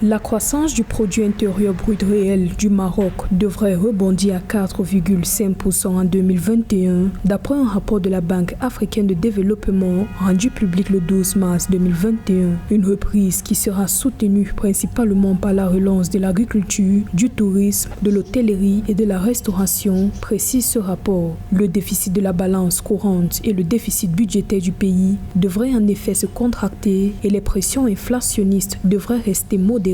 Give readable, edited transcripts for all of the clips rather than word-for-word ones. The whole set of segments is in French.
La croissance du produit intérieur brut réel du Maroc devrait rebondir à 4,5% en 2021, d'après un rapport de la Banque africaine de développement rendu public le 12 mars 2021. Une reprise qui sera soutenue principalement par la relance de l'agriculture, du tourisme, de l'hôtellerie et de la restauration, précise ce rapport. Le déficit de la balance courante et le déficit budgétaire du pays devraient en effet se contracter et les pressions inflationnistes devraient rester modérées.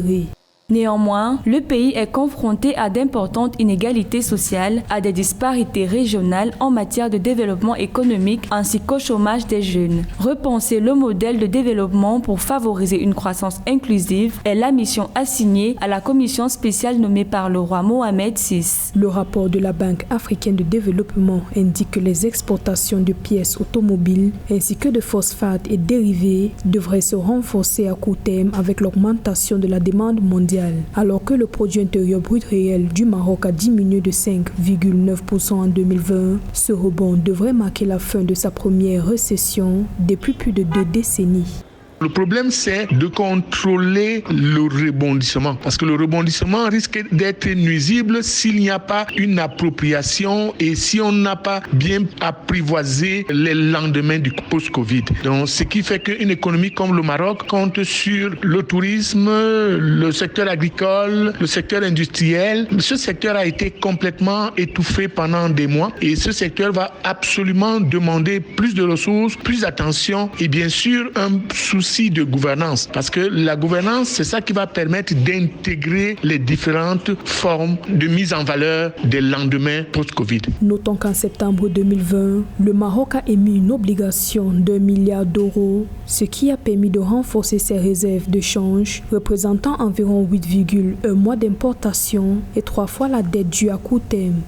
Néanmoins, le pays est confronté à d'importantes inégalités sociales, à des disparités régionales en matière de développement économique ainsi qu'au chômage des jeunes. Repenser le modèle de développement pour favoriser une croissance inclusive est la mission assignée à la commission spéciale nommée par le roi Mohamed VI. Le rapport de la Banque africaine de développement indique que les exportations de pièces automobiles ainsi que de phosphates et dérivés devraient se renforcer à court terme avec l'augmentation de la demande mondiale. Alors que le produit intérieur brut réel du Maroc a diminué de 5,9% en 2020, ce rebond devrait marquer la fin de sa première récession depuis plus de 2 décennies. Le problème, c'est de contrôler le rebondissement. Parce que le rebondissement risque d'être nuisible s'il n'y a pas une appropriation et si on n'a pas bien apprivoisé les lendemains du post-Covid. Donc, ce qui fait qu'une économie comme le Maroc compte sur le tourisme, le secteur agricole, le secteur industriel. Ce secteur a été complètement étouffé pendant des mois et ce secteur va absolument demander plus de ressources, plus d'attention et bien sûr un souci de gouvernance, parce que la gouvernance, c'est ça qui va permettre d'intégrer les différentes formes de mise en valeur des lendemains post-Covid. Notons qu'en septembre 2020, le Maroc a émis une obligation d'1 milliard d'euros, ce qui a permis de renforcer ses réserves de change, représentant environ 8,1 mois d'importation et 3 fois la dette due à court terme.